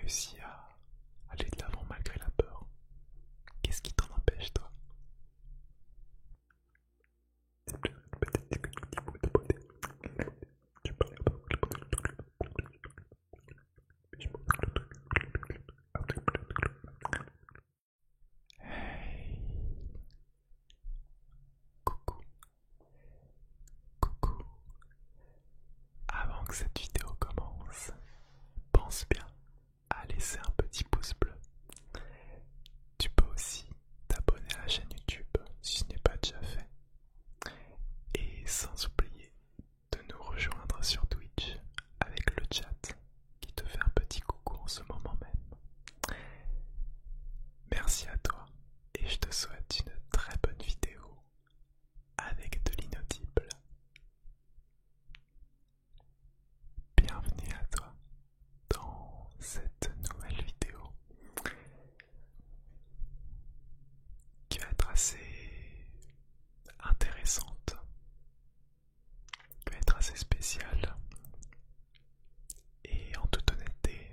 réussi à aller de l'avant malgré la peur. Qu'est-ce qui t'en empêche, toi? Hey, coucou, coucou. Avant que cette vidéo commence, pense bien à laisser un petit pouce bleu. Tu peux aussi t'abonner à la chaîne YouTube si ce n'est pas déjà fait. Et sans oublier de nous rejoindre sur Twitch avec le chat qui te fait un petit coucou en ce moment même. Merci à toi et je te souhaite une très bonne vidéo avec de l'inaudible. Bienvenue à toi dans cette nouvelle vidéo qui va être assez intéressante, qui va être assez spéciale. Et en toute honnêteté,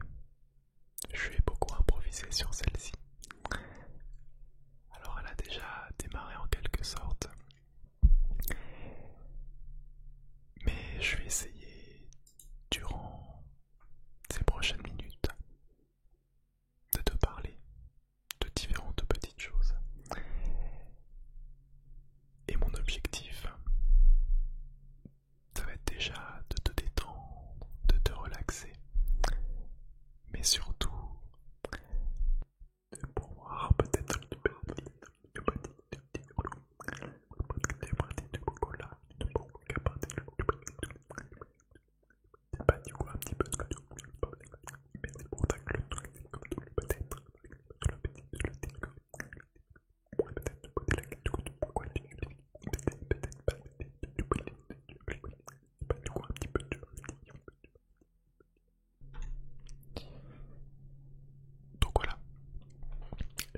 je vais beaucoup improviser sur celle-ci. Alors elle a déjà démarré en quelque sorte, mais je vais essayer durant ces prochaines minutes de te parler de différentes petites choses. Et mon objectif, ça va être déjà de te détendre, de te relaxer, mais surtout de pouvoir peut-être donc voilà,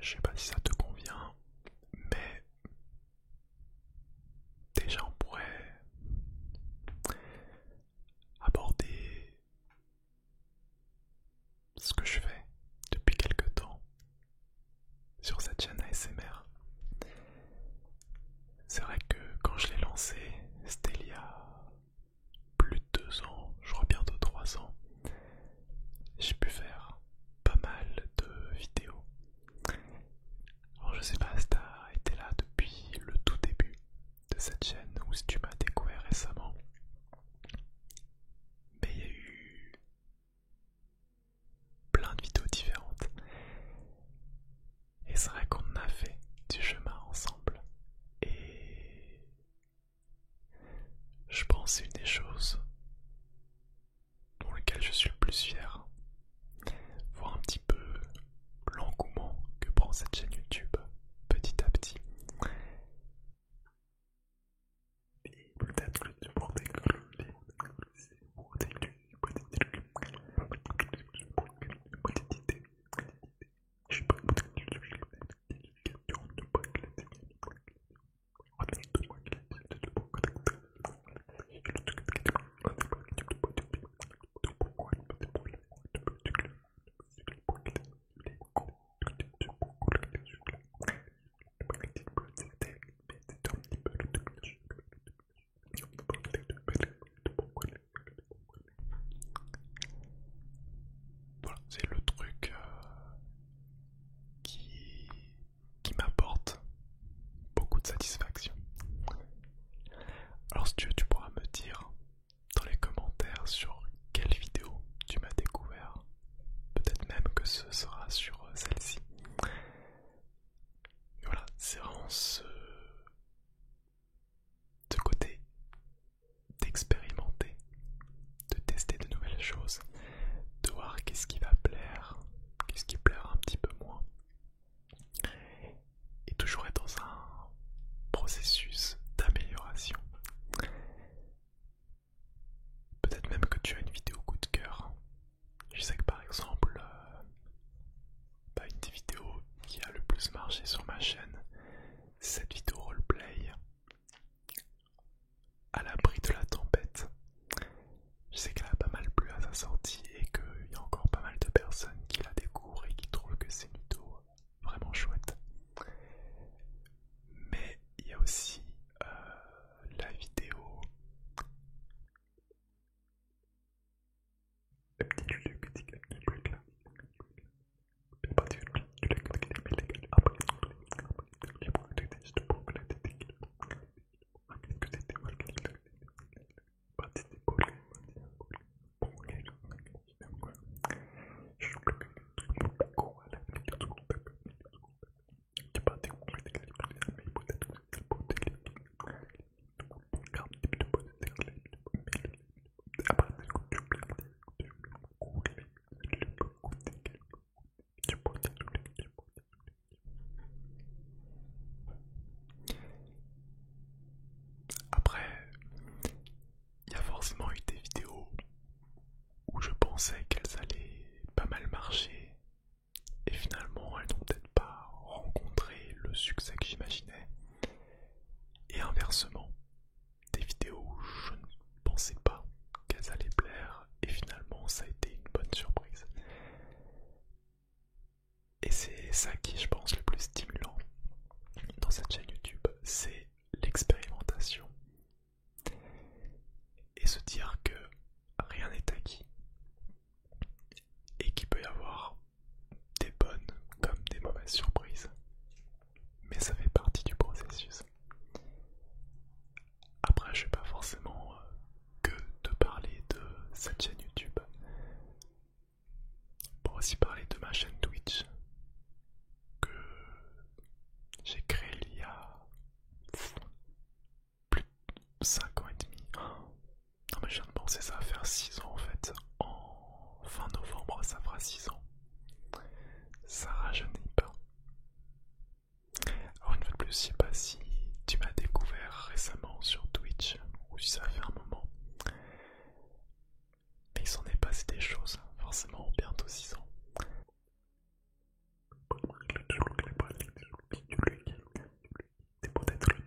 je sais pas si ça te convient, mais déjà on pourrait aborder ce que je fais depuis quelque temps sur cette chaîne ASMR. C'est vrai que quand je l'ai lancé, c'était il y a plus de 2 ans, je crois bientôt 3 ans. J'ai pu faire pas mal de vidéos. Alors je sais pas si t'as été là depuis le tout début de cette chaîne ou si tu m'as découvert récemment. Mais il y a eu plein de vidéos différentes. Et c'est vrai qu'on a fait du chemin ensemble. Et je pense que c'est une des choses pour lesquelles je suis le plus fier. Voir un petit peu l'engouement que prend cette chaîne YouTube petit à petit. Et peut-être que tu pourrais voilà, c'est le truc qui m'apporte beaucoup de satisfaction. Alors si tu veux, tu pourras me dire dans les commentaires sur quelle vidéo tu m'as découvert. Peut-être même que ce sera sur celle-ci. Et voilà, c'est vraiment ce côté d'expérimenter, de tester de nouvelles choses, de voir qu'est-ce qui va plaire, qu'est-ce qui plaira un petit peu moins. Et toujours être dans un processus d'amélioration. Peut-être même que tu as une vidéo coup de cœur. Je sais que par exemple, une des vidéos qui a le plus marché sur ma chaîne, c'est cette vidéo roleplay à l'abri de la tempête. Je sais qu'elle a pas mal plu à sa sortie et qu'il y a encore pas mal de pensais qu'elles allaient pas mal marcher et finalement elles n'ont peut-être pas rencontré le succès que j'imaginais. Et inversement, des vidéos où je ne pensais pas qu'elles allaient plaire et finalement ça a été une bonne surprise. Et c'est ça qui est, je pense, le plus stimulant dans cette chaîne YouTube, c'est l'expérimentation. Et se dire que rien n'est acquis. Et qu'il peut y avoir des bonnes comme des mauvaises surprises. Mais ça fait partie du processus. Après, je vais pas forcément que te parler de cette chaîne YouTube. Pour aussi parler de ma chaîne Twitch que j'ai créée il y a plus de 5 ans et demi. Non mais je viens de penser, ça va faire 6 ans en fait. En fin novembre, ça fera 6 ans. Ça rajeunit pas. Alors une fois de plus, je sais pas si tu m'as découvert récemment sur Twitch ou si ça fait un moment. Mais il s'en est passé des choses, forcément bientôt 6 ans. C'est peut-être le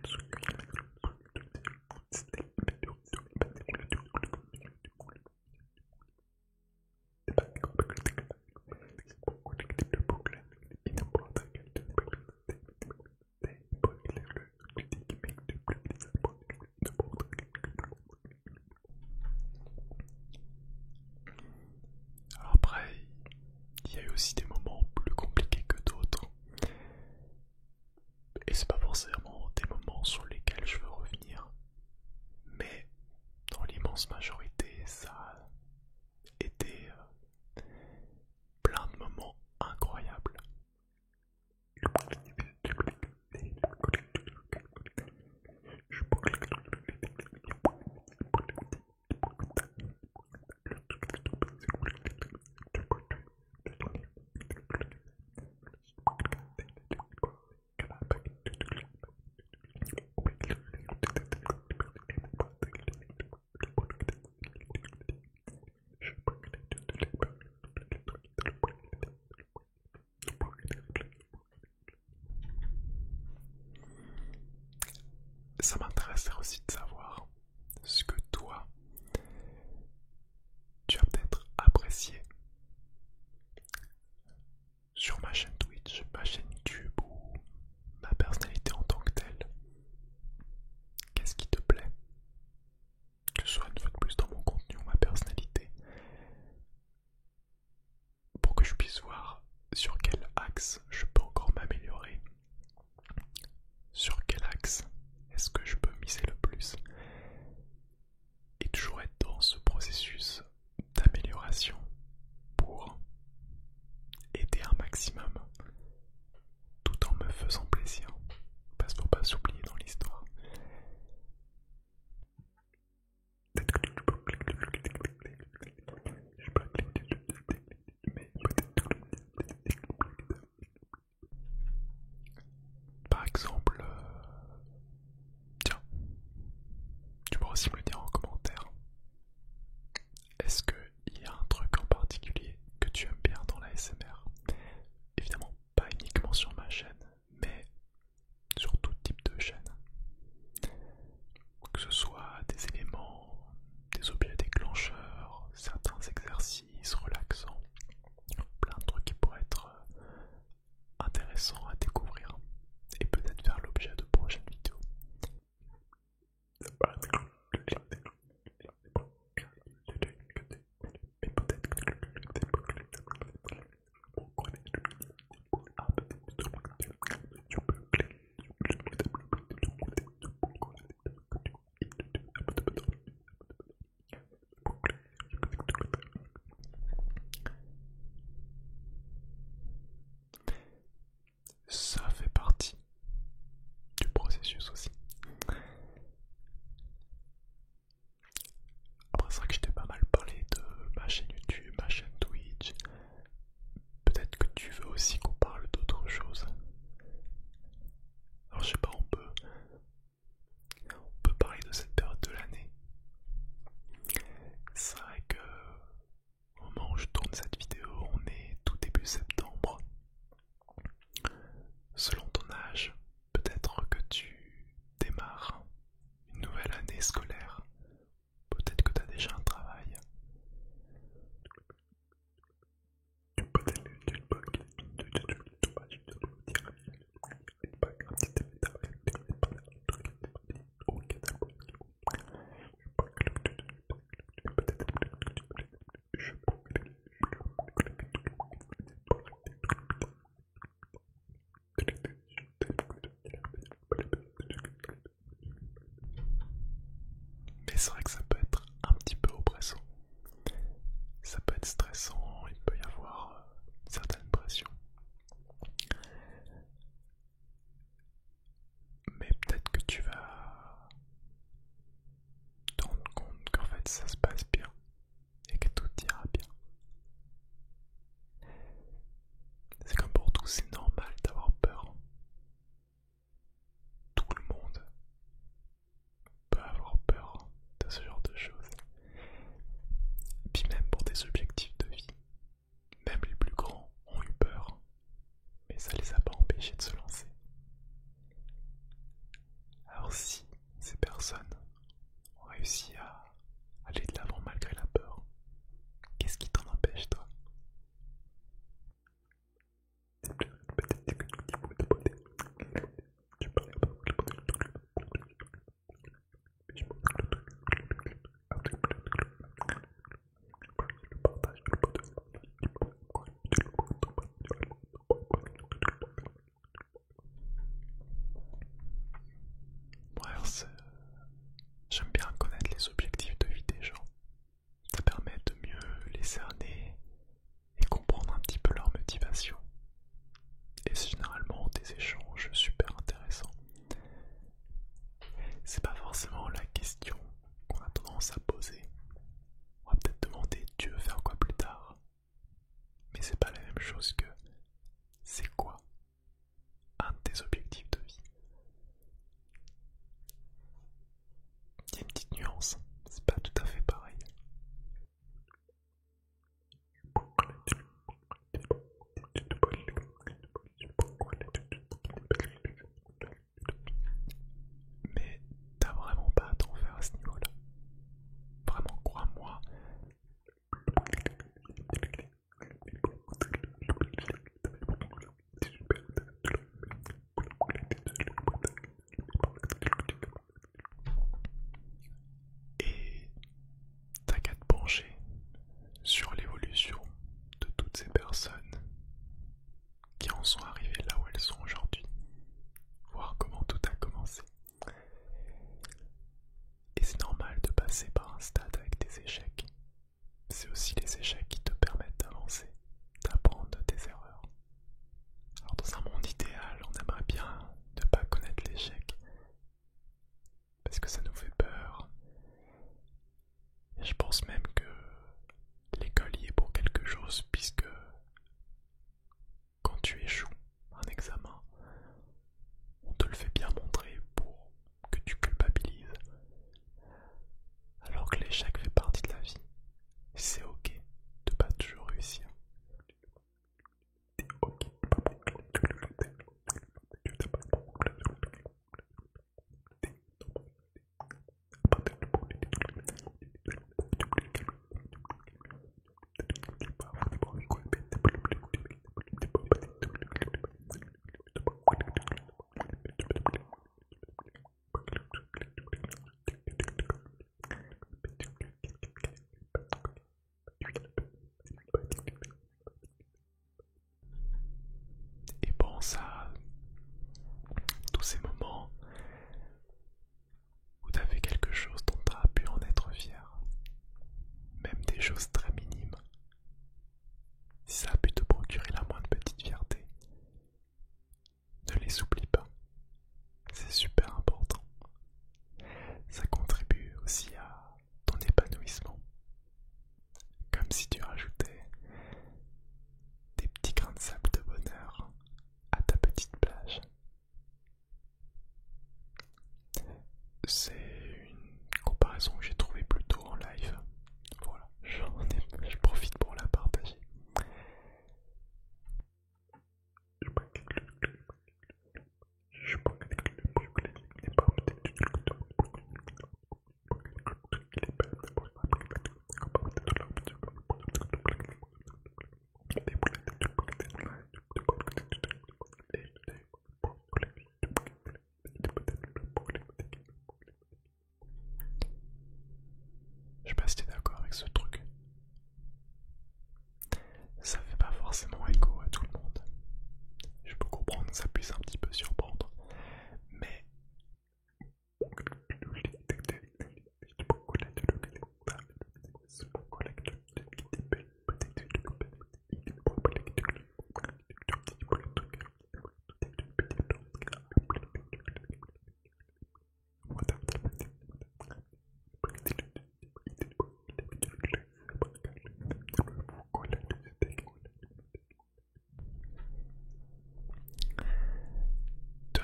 Alors après, il y a eu aussi des moments plus compliqués que d'autres. Et c'est pas forcément des moments sur lesquels je veux revenir. Mais dans l'immense majorité, ça a été plein de moments incroyables. Ça m'intéresserait aussi de savoir ce que toi, tu as peut-être apprécié sur ma chaîne Twitch, ma chaîne YouTube ou ma personnalité en tant que telle. Qu'est-ce qui te plaît? Que ce soit une fois de plus dans mon contenu ou ma personnalité. Pour que je puisse voir sur quel axe je peux encore m'améliorer. Sur quel axe est-ce que je peux miser le plus? Et toujours être dans ce processus d'amélioration c'est vrai que ça peut être un petit peu oppressant. Ça peut être stressant, il peut y avoir une certaine pression. Mais peut-être que tu vas te rendre compte qu'en fait ça se passe bien et que tout ira bien. C'est comme pour tout, c'est normal d'avoir peur. Tout le monde peut avoir peur de ce genre de choses. Puis même pour des objectifs de vie, même les plus grands ont eu peur, mais ça les a pas empêchés de se lancer. Alors si ces personnes ont réussi à aller de l'avant malgré la peur, qu'est-ce qui t'en empêche toi? Ouais, j'aime bien connaître les objectifs de vie des gens. Ça permet de mieux les cerner et comprendre un petit peu leur motivation. Et c'est généralement des échanges super intéressants. C'est pas forcément la question qu'on a tendance à poser. On va peut-être demander tu veux faire quoi plus tard. Mais c'est pas la même chose que c'est quoi un de tes objectifs de vie. Il y a une petite nuance, c'est pas tout à fait pareil. Mais t'as vraiment pas à t'en faire à ce niveau-là. Vraiment, crois-moi.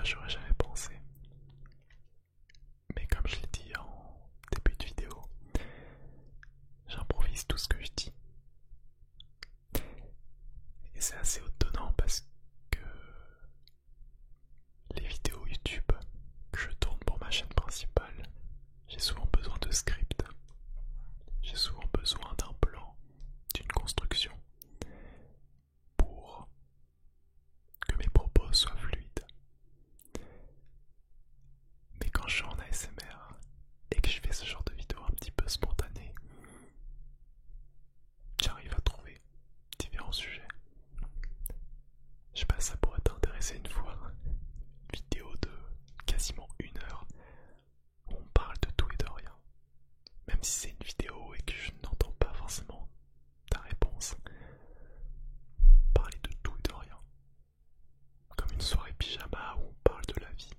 ça j'aurais jamais pensé. Mais comme je l'ai dit en début de vidéo, j'improvise tout ce que je dis. Et c'est assez étonnant parce que les vidéos YouTube que je tourne pour ma chaîne principale, j'ai souvent besoin de script. J'ai souvent besoin d'un plan, d'une construction pour que mes propos soient fluides. Mais quand je suis en ASMR et que je fais ce genre de vidéo un petit peu spontanée, j'arrive à trouver différents sujets. Je sais pas, ça pourrait t'intéresser une fois. Une vidéo de quasiment 1 heure où on parle de tout et de rien. Même si c'est une vidéo et que je n'entends pas forcément ta réponse. Parler de tout et de rien. Comme une soirée pyjama où on parle de la vie.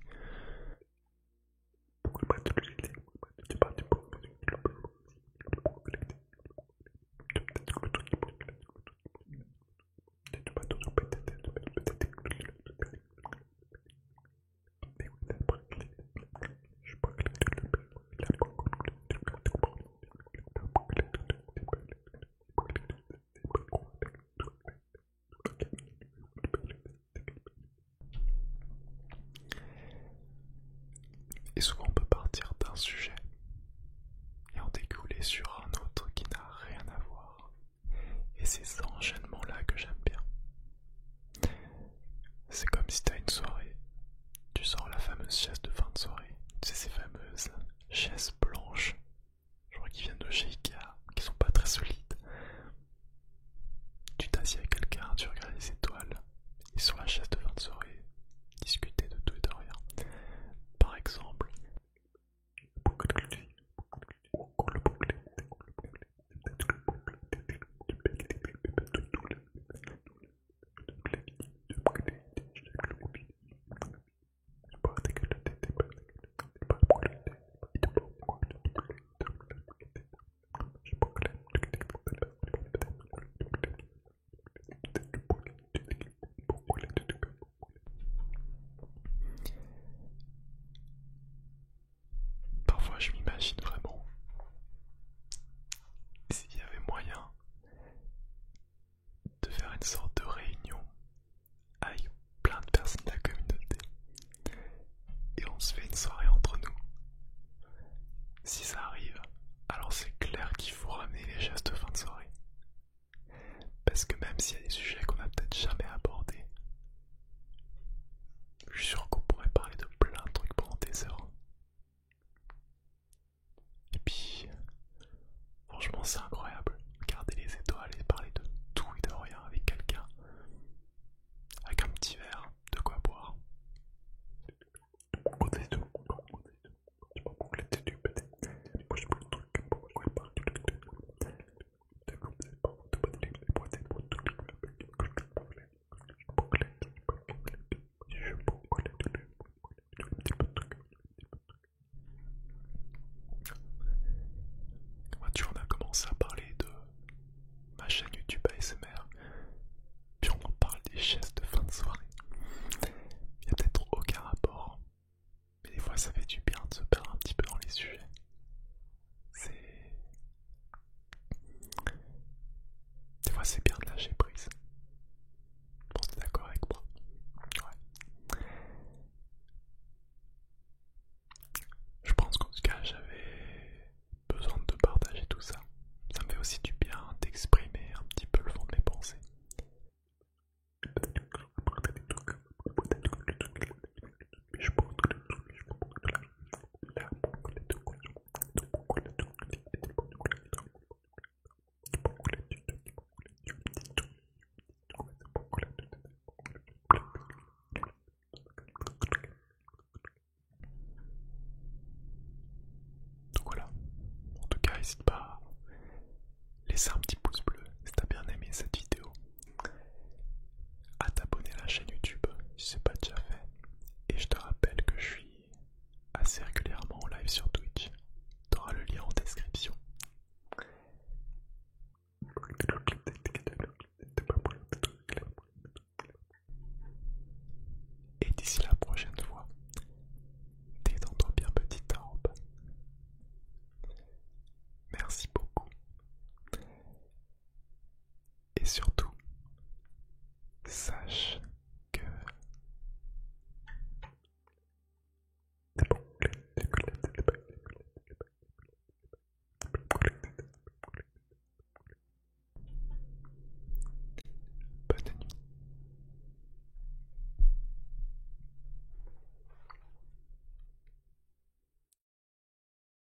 Et souvent on peut partir d'un sujet et en découler sur un autre qui n'a rien à voir. Et c'est cet enchaînement-là que j'aime bien. C'est comme si t'as une soirée, tu sors la fameuse chaise de fin de soirée, tu sais ces fameuses chaises blanches, je crois qu'ils viennent de chez Ikea, qui sont pas très solides. Tu t'assieds avec quelqu'un, tu regardes les étoiles, et sur la chaise de fin de soirée, discuter de tout et de rien. Par exemple, parfois je m'imagine vraiment s'il y avait moyen de faire une sorte de réunion avec plein de personnes de la communauté et on se fait une soirée entre nous. Si ça arrive, alors c'est clair qu'il faut ramener les gestes de fin de soirée. Parce que même s'il y a des sujets qu'on n'a peut-être jamais abordés, je suis sûr qu'on pourrait parler de plein de trucs pendant des heures. Et puis, franchement c'est incroyable. Regarder les étoiles et parler de tout et de rien avec quelqu'un. Avec un petit verre, de quoi boire. Tu en as commencé à parler de ma chaîne YouTube ASMR, puis on en parle des chaises de fin de soirée. Il n'y a peut-être aucun rapport, mais des fois ça fait du bien de se perdre un petit peu dans les sujets. Des fois c'est bien